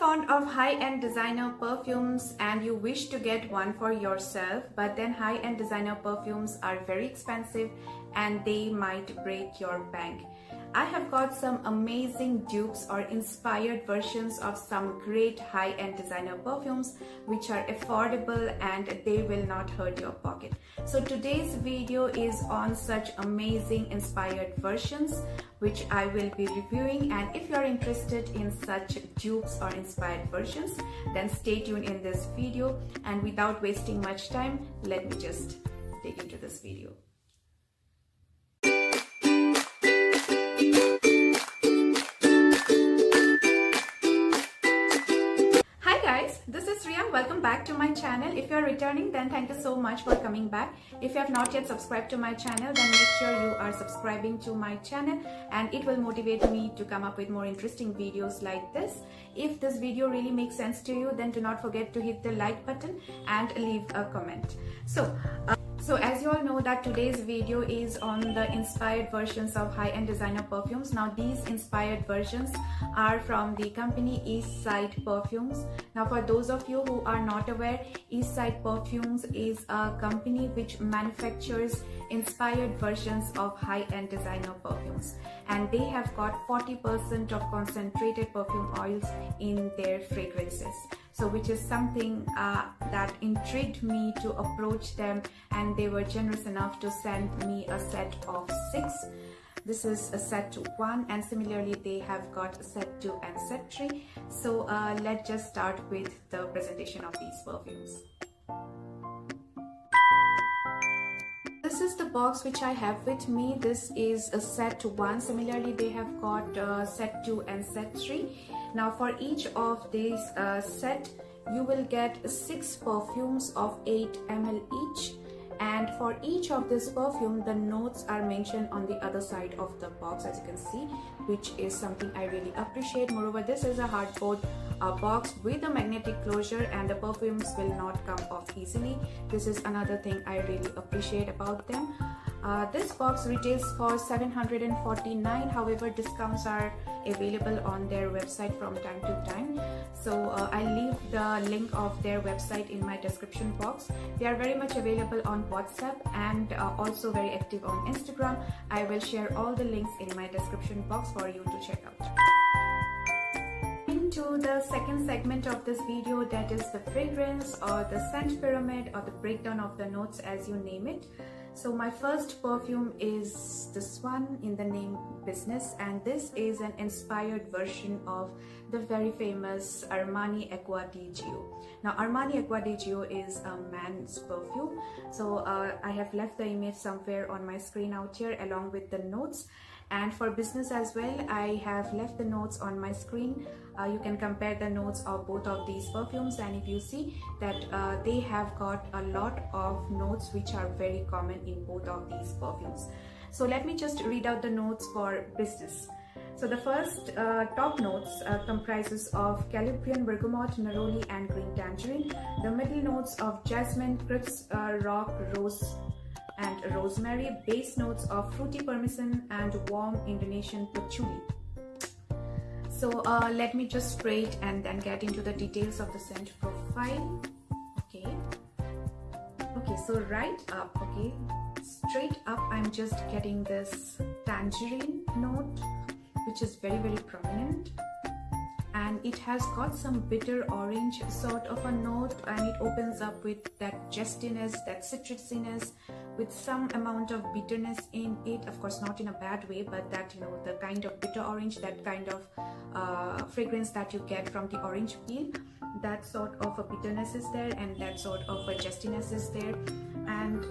fond of high-end designer perfumes and you wish to get one for yourself, but then high-end designer perfumes are very expensive and they might break your bank. I have got some amazing dupes or inspired versions of some great high-end designer perfumes which are affordable and they will not hurt your pocket. So today's video is on such amazing inspired versions which I will be reviewing, and if you are interested in such dupes or inspired versions, then stay tuned in this video, and without wasting much time, let me just dig into this video. This is Riya. Welcome back to my channel. If you are returning, then thank you so much for coming back. If you have not yet subscribed to my channel, then make sure you are subscribing to my channel, and it will motivate me to come up with more interesting videos like this. If this video really makes sense to you, then do not forget to hit the like button and leave a comment. So as you all know that today's video is on the inspired versions of high-end designer perfumes. Now these inspired versions are from the company Eastside Perfumes. Now for those of you who are not aware, Eastside Perfumes is a company which manufactures inspired versions of high-end designer perfumes, and they have got 40% of concentrated perfume oils in their fragrances. So which is something that intrigued me to approach them, and they were generous enough to send me a set of 6. This is a set 1, and similarly they have got a set 2 and set 3. So let's just start with the presentation of these perfumes. This is the box which I have with me. This is a set 1. Similarly they have got set 2 and set 3. Now for each of these set, you will get 6 perfumes of 8 ml each, and for each of this perfume the notes are mentioned on the other side of the box, as you can see, which is something I really appreciate. Moreover, this is a hardboard box with a magnetic closure, and the perfumes will not come off easily. This is another thing I really appreciate about them. This box retails for $749. However, discounts are available on their website from time to time. So I'll leave the link of their website in my description box. They are very much available on WhatsApp and also very active on Instagram. I will share all the links in my description box for you to check out. To the second segment of this video, that is the fragrance or the scent pyramid or the breakdown of the notes, as you name it. So my first perfume is this one in the name Business, and this is an inspired version of the very famous Armani Acqua di Gio. Now Armani Acqua di Gio is a man's perfume. So I have left the image somewhere on my screen out here along with the notes. And for Business as well, I have left the notes on my screen. You can compare the notes of both of these perfumes, and if you see that they have got a lot of notes which are very common in both of these perfumes. So let me just read out the notes for Business. So the first top notes comprises of Calabrian bergamot, neroli and green tangerine. The middle notes of jasmine, crisp rock, rose and rosemary. Base notes of fruity parmesan and warm Indonesian patchouli. So let me just straight and then get into the details of the scent profile. Okay, so right up, straight up I'm just getting this tangerine note, which is very prominent, and it has got some bitter orange sort of a note, and it opens up with that zestiness, that citrusiness, with some amount of bitterness in it. Of course not in a bad way, but that, you know, the kind of bitter orange, that kind of fragrance that you get from the orange peel, that sort of a bitterness is there, and that sort of a zestiness is there. And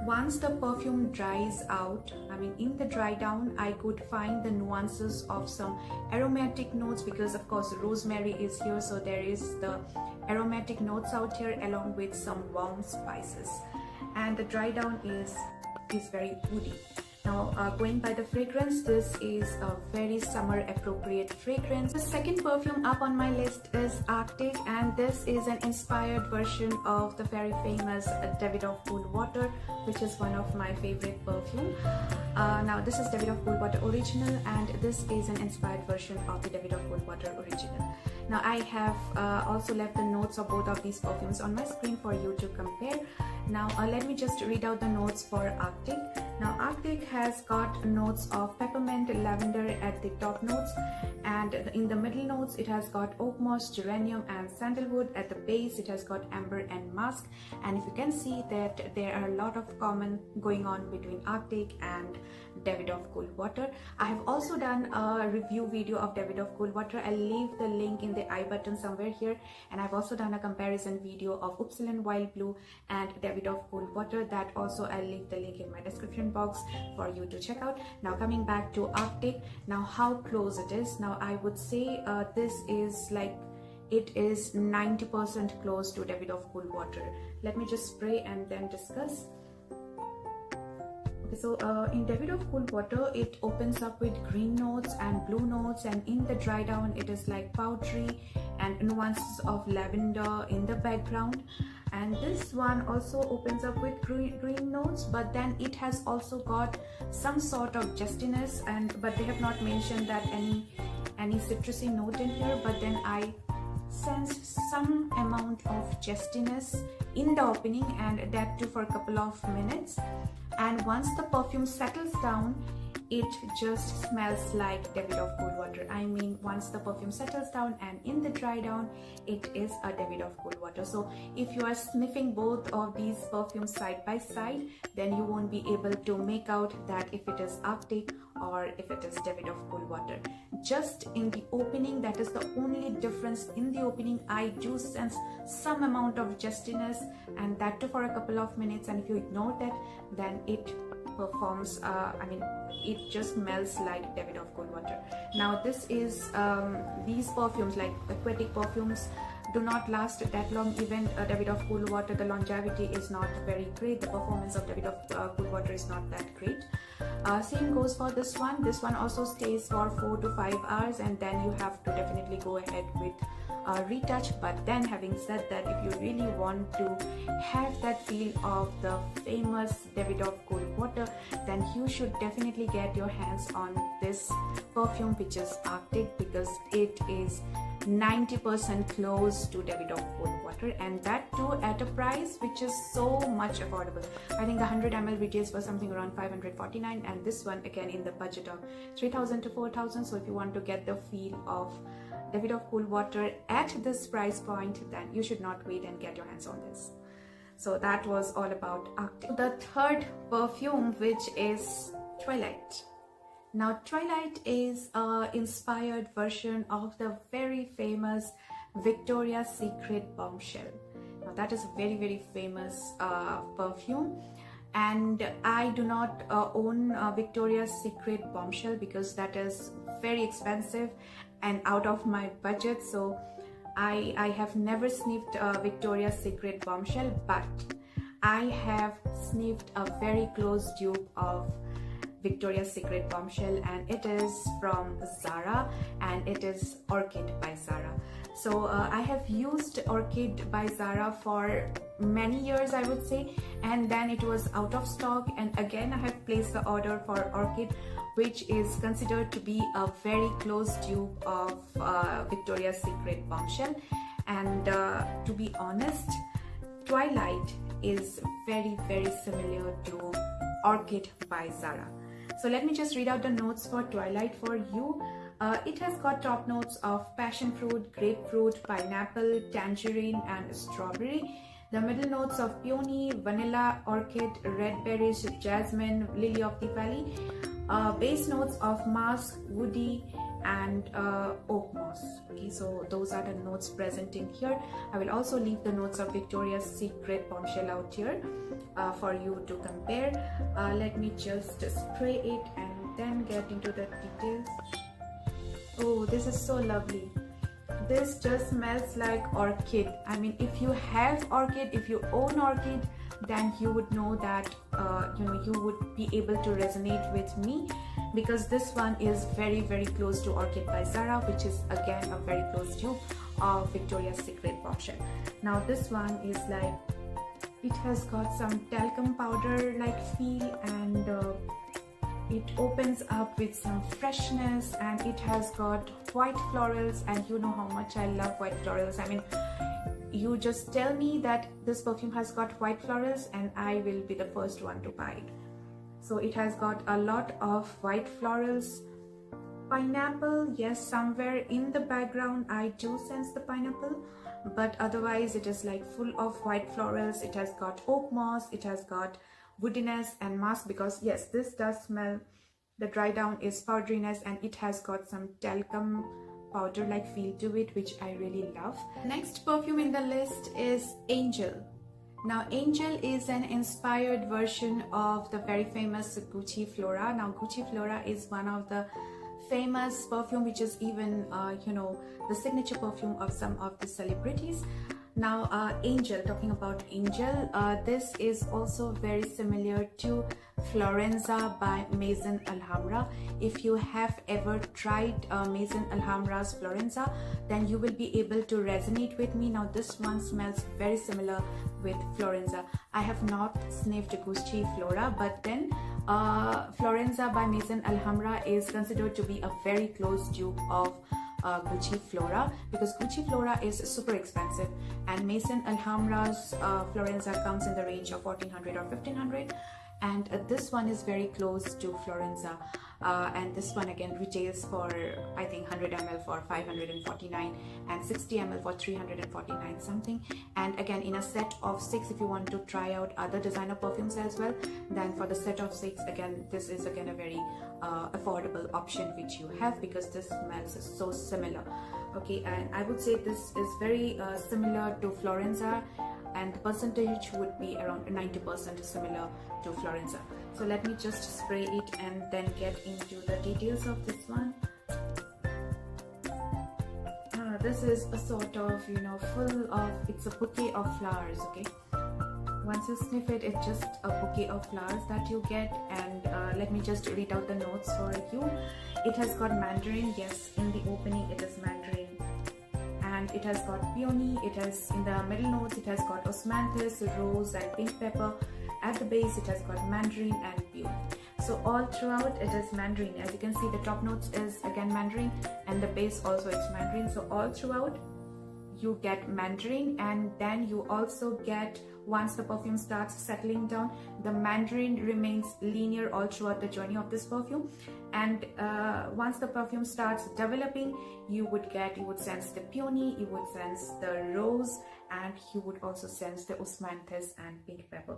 once the perfume dries out, I mean in the dry down, I could find the nuances of some aromatic notes, because of course rosemary is here, so there is the aromatic notes out here along with some warm spices, and the dry down is very woody. Now going by the fragrance, this is a very summer appropriate fragrance. The second perfume up on my list is Arctic, and this is an inspired version of the very famous Davidoff Cool Water, which is one of my favorite perfume. Now this is Davidoff Cool Water Original, and this is an inspired version of the Davidoff Cool Water Original. Now I have also left the notes of both of these perfumes on my screen for you to compare. Now let me just read out the notes for Arctic. Now Arctic has got notes of peppermint, lavender at the top notes, and in the middle notes it has got oak moss, geranium and sandalwood. At the base it has got amber and musk, and if you can see that there are a lot of common going on between Arctic and Davidoff Cool Water. I have also done a review video of Davidoff Cool Water. I'll leave the link in the I button somewhere here, and I've also done a comparison video of Upsilon Wild Blue and Davidoff Cool Water. That also I'll leave the link in my description box for you to check out. Now coming back to Arctic, now how close it is. Now I would say this is like, it is 90% close to Davidoff Cool Water. Let me just spray and then discuss. So in Davidoff Cool Water, it opens up with green notes and blue notes, and in the dry down it is like powdery and nuances of lavender in the background. And this one also opens up with green notes, but then it has also got some sort of zestiness, but they have not mentioned that any citrusy note in here, but then I sense some amount of zestiness in the opening, and that too for a couple of minutes. And once the perfume settles down, it just smells like Davidoff Cool Water. I mean, once the perfume settles down and in the dry down, it is a Davidoff Cool Water. So if you are sniffing both of these perfumes side by side, then you won't be able to make out that if it is Arctic or if it is Davidoff Cool Water. Just in the opening, that is the only difference. In the opening, I do sense some amount of zestiness, and that too for a couple of minutes. And if you ignore that, then it performs, it just smells like Davidoff Cool Water. Now this is these perfumes, like aquatic perfumes, do not last that long. Even Davidoff Cool Water, the longevity is not very great. The performance of Davidoff Cool Water is not that great. Same goes for this one. This one also stays for 4 to 5 hours, and then you have to definitely go ahead with retouch. But then having said that, if you really want to have that feel of the famous Davidoff Cool Water, then you should definitely get your hands on this perfume, which is Arctic, because it is 90% close to Davidoff Cool Water, and that too at a price which is so much affordable. I think the 100 ml retails for something around 549, and this one again in the budget of 3,000 to 4,000. So if you want to get the feel of Davidoff Cool Water at this price point, then you should not wait and get your hands on this. So that was all about Arctic. The third perfume, which is Twilight. Now Twilight is an inspired version of the very famous Victoria's Secret Bombshell. Now that is a very, very famous perfume, and I do not own Victoria's Secret Bombshell because that is very expensive and out of my budget. So I have never sniffed Victoria's Secret Bombshell, but I have sniffed a very close dupe of Victoria's Secret Bombshell, and it is from Zara, and it is Orchid by Zara. So I have used Orchid by Zara for many years, I would say, and then it was out of stock, and again I have placed the order for Orchid, which is considered to be a very close dupe of Victoria's Secret Bombshell. And to be honest, Twilight is very, very similar to Orchid by Zara. So let me just read out the notes for Twilight for you. It has got top notes of passion fruit, grapefruit, pineapple, tangerine and strawberry. The middle notes of peony, vanilla, orchid, red berries, jasmine, lily of the valley. Base notes of musk, woody and oak moss. Okay, so those are the notes present in here. I will also leave the notes of Victoria's Secret Bombshell out here for you to compare. Let me just spray it and then get into the details. Oh, this is so lovely. this just smells like orchid. I mean, if you have orchid, if you own orchid, then you would know that you would be able to resonate with me, because this one is very, very close to Orchid by Zara, which is again a very close dupe of Victoria's Secret Bombshell. Now this one is like, it has got some talcum powder like feel, and it opens up with some freshness, and it has got white florals, and you know how much I love white florals. I mean, you just tell me that this perfume has got white florals and I will be the first one to buy it. So it has got a lot of white florals. Pineapple, yes, somewhere in the background I do sense the pineapple, but otherwise it is like full of white florals. It has got oak moss, it has got woodiness and musk, because yes, this does smell, the dry down is powderiness, and it has got some talcum powder like feel to it, which I really love. Next perfume in the list is Angel. Now Angel is an inspired version of the very famous Gucci Flora. Now Gucci Flora is one of the famous perfume, which is even the signature perfume of some of the celebrities. Now Angel, talking about Angel, this is also very similar to Florenza by Maison Alhambra. If you have ever tried Maison Alhambra's Florenza, then you will be able to resonate with me. Now this one smells very similar with Florenza. I have not sniffed Gucci Flora, but then Florenza by Maison Alhambra is considered to be a very close dupe of Gucci Flora, because Gucci Flora is super expensive, and Maison Alhambra's Florenza comes in the range of 1400 or 1500, and this one is very close to Florenza, and this one again retails for, I think, 100 ml for 549 and 60 ml for 349 something. And again, in a set of 6, if you want to try out other designer perfumes as well, then for the set of 6, again, this is again a very affordable option which you have, because this smells so similar. Okay, and I would say this is very similar to Florenza, and the percentage would be around 90% similar to Florenza. So let me just spray it and then get into the details of this one. This is a sort of, full of, it's a bouquet of flowers, okay? Once you sniff it, it's just a bouquet of flowers that you get. And let me just read out the notes for you. It has got mandarin, yes, in the opening it is mandarin. And it has got peony, it has, in the middle notes, it has got osmanthus, rose and pink pepper. At the base, it has got mandarin and peony. So all throughout it is mandarin. As you can see, the top notes is again mandarin, and the base also it's mandarin. So all throughout you get mandarin, and then you also get, once the perfume starts settling down, the mandarin remains linear all throughout the journey of this perfume. And once the perfume starts developing, you would sense the peony, you would sense the rose, and you would also sense the osmanthus and pink pepper.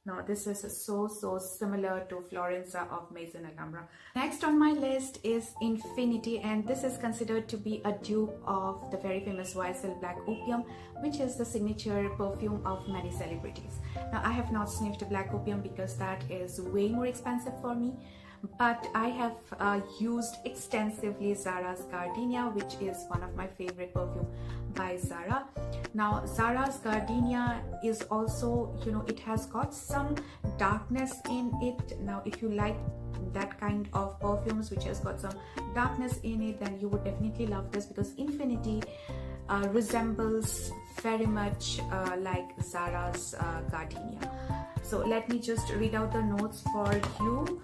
Now this is so similar to Florenza of Maison Alhambra. Next on my list is Infinity, and this is considered to be a dupe of the very famous YSL Black Opium, which is the signature perfume of many celebrities. Now I have not sniffed Black Opium because that is way more expensive for me, but I have used extensively Zara's Gardenia, which is one of my favorite perfume by Zara. Now Zara's Gardenia is also, it has got some darkness in it. Now if you like that kind of perfumes which has got some darkness in it, then you would definitely love this, because Infinity resembles very much like Zara's Gardenia. So let me just read out the notes for you.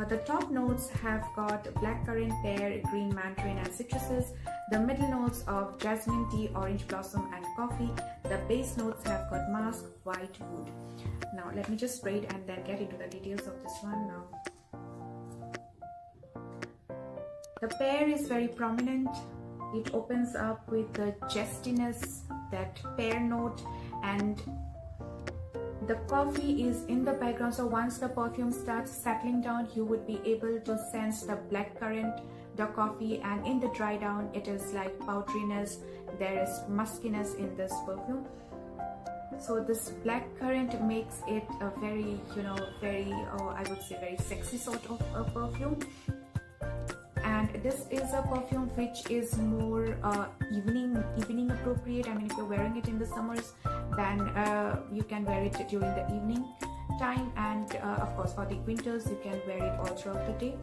The top notes have got blackcurrant, pear, green mandarin and citruses. The middle notes of jasmine tea, orange blossom and coffee. The base notes have got musk, white wood. Now let me just spray it and then get into the details of this one now. The pear is very prominent. It opens up with the zestiness, that pear note, and the coffee is in the background. So once the perfume starts settling down, you would be able to sense the blackcurrant, the coffee, and in the dry down it is like powderiness. There is muskiness in this perfume. So this blackcurrant makes it a very, I would say very sexy sort of a perfume. And this is a perfume which is more evening appropriate. I mean, if you're wearing it in the summers, then you can wear it during the evening time, and of course for the winters you can wear it all throughout the day,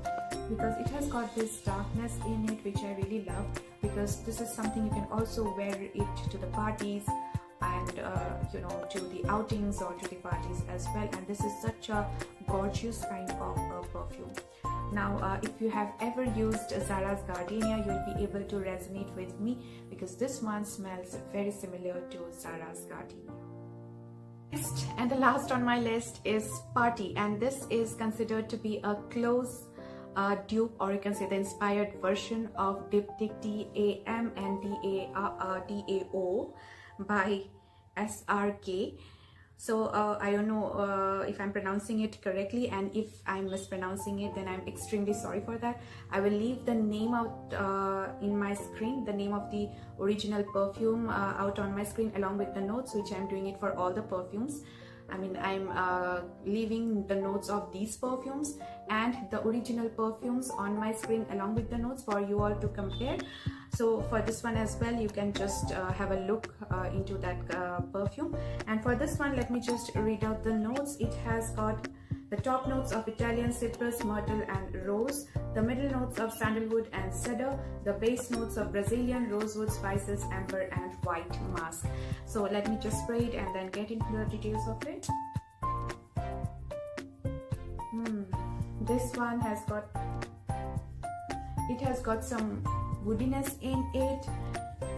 because it has got this darkness in it, which I really love, because this is something you can also wear it to the parties and to the outings or to the parties as well. And this is such a gorgeous kind of perfume. Now if you have ever used Zara's Gardenia, you'll be able to resonate with me, because this one smells very similar to Zara's Gardenia. Next and the last on my list is Party, and this is considered to be a close dupe, or you can say the inspired version of Diptyque DAM and DAO by SRK. So I don't know if I'm pronouncing it correctly, and if I'm mispronouncing it, then I'm extremely sorry for that. I will leave the name out in my screen, the name of the original perfume out on my screen, along with the notes, which I'm doing it for all the perfumes. I mean, I'm leaving the notes of these perfumes and the original perfumes on my screen along with the notes for you all to compare. So for this one as well, you can just have a look into that perfume. And for this one, let me just read out the notes. It has got the top notes of Italian citrus, myrtle and rose, the middle notes of sandalwood and cedar, the base notes of Brazilian rosewood, spices, amber and white musk. So let me just spray it and then get into the details of it. This one has got some woodiness in it.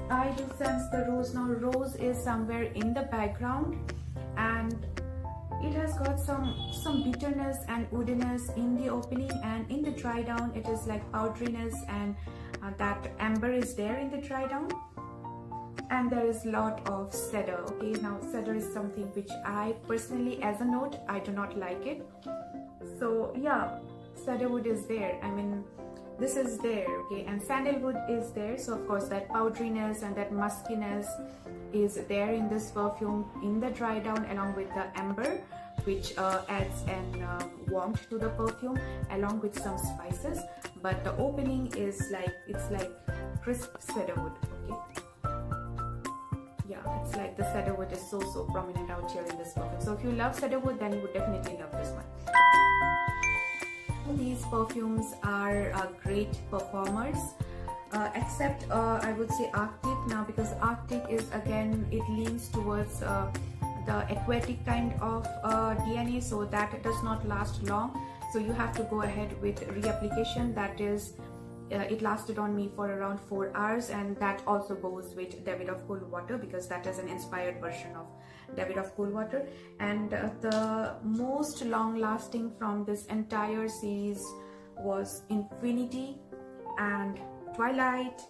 I do sense the rose. Now rose is somewhere in the background, and it has got some bitterness and woodiness in the opening, and in the dry down it is like powderiness, and that amber is there in the dry down, and there is a lot of cedar. Okay, now cedar is something which I personally, as a note, I do not like it. So yeah, cedarwood is there. I mean, this is there, okay, and sandalwood is there. So of course that powderiness and that muskiness is there in this perfume in the dry down, along with the amber, which adds an warmth to the perfume, along with some spices. But the opening is like, it's like crisp cedarwood. Okay, yeah, it's like the cedarwood is so prominent out here in this perfume. So if you love cedarwood, then you would definitely love this one. These perfumes are great performers, except I would say Arctic now, because Arctic is, again, it leans towards the aquatic kind of DNA, so that does not last long. So you have to go ahead with reapplication. That is, it lasted on me for around 4 hours, and that also goes with David of Cool Water, because that is an inspired version of David of Cool Water. And the most long lasting from this entire series was Infinity and Twilight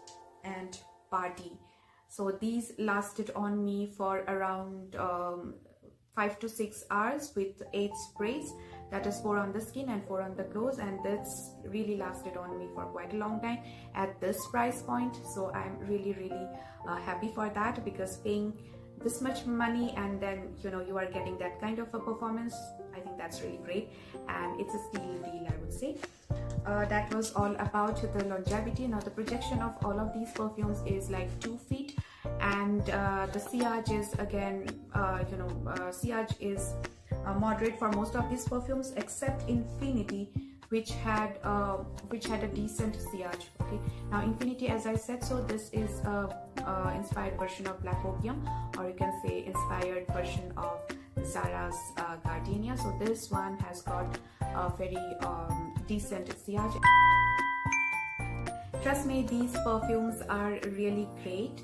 and Party. So these lasted on me for around 5 to 6 hours with 8 sprays. That is 4 on the skin and 4 on the clothes, and this really lasted on me for quite a long time at this price point. So I'm really happy for that, because paying this much money and then you are getting that kind of a performance, I think that's really great, and it's a steal deal, I would say. That was all about the longevity. Now the projection of all of these perfumes is like 2 feet, and the sillage is, again, sillage is moderate for most of these perfumes, except Infinity, which had a decent sillage. Okay, now Infinity, as I said, so this is a inspired version of Black Opium, or you can say inspired version of Zara's Gardenia. So this one has got a very decent sillage. Trust me, these perfumes are really great.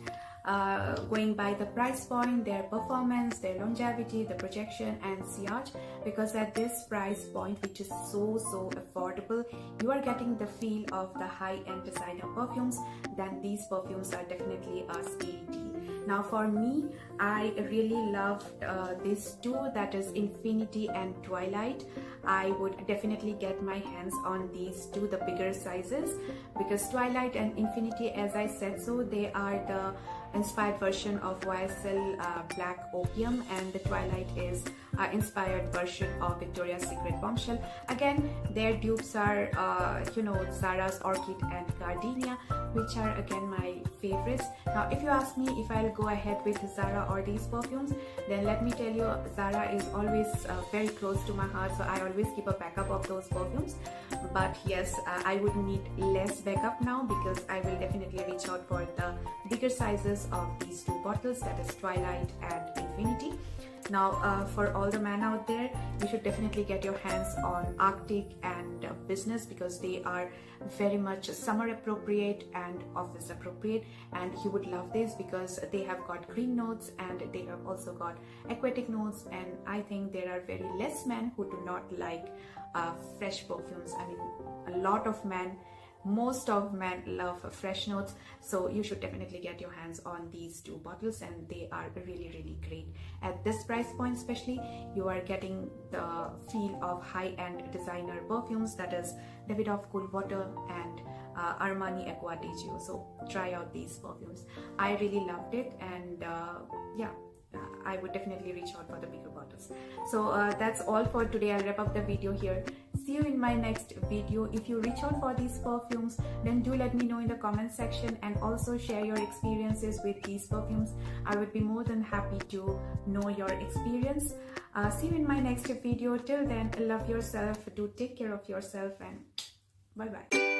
Going by the price point, their performance, their longevity, the projection and sillage, because at this price point, which is so affordable, you are getting the feel of the high-end designer perfumes. Then these perfumes are definitely a steal deal. Now for me, I really loved these two, that is Infinity and Twilight. I would definitely get my hands on these two, the bigger sizes, because Twilight and Infinity, as I said, so they are the inspired version of YSL Black Opium, and the Twilight is inspired version of Victoria's Secret Bombshell. Again, their dupes are Zara's Orchid and Gardenia, which are again my favorites. Now if you ask me if I'll go ahead with Zara or these perfumes, then let me tell you, Zara is always very close to my heart, so I always keep a backup of those perfumes. But yes, I would need less backup now, because I will definitely reach out for the bigger sizes of these two bottles, that is Twilight and Infinity. Now for all the men out there, you should definitely get your hands on Arctic and Business, because they are very much summer appropriate and office appropriate, and you would love this because they have got green notes and they have also got aquatic notes. And I think there are very less men who do not like fresh perfumes. I mean, a lot of men, most of men love fresh notes, so you should definitely get your hands on these two bottles, and they are really great at this price point. Especially, you are getting the feel of high-end designer perfumes, that is Davidoff Cool Water and Armani Acqua di Gio. So try out these perfumes. I really loved it, and I would definitely reach out for the bigger bottles. So that's all for today. I'll wrap up the video here. See you in my next video. If you reach out for these perfumes, then do let me know in the comment section, and also share your experiences with these perfumes. I would be more than happy to know your experience. See you in my next video. Till then, love yourself, do take care of yourself, and bye bye.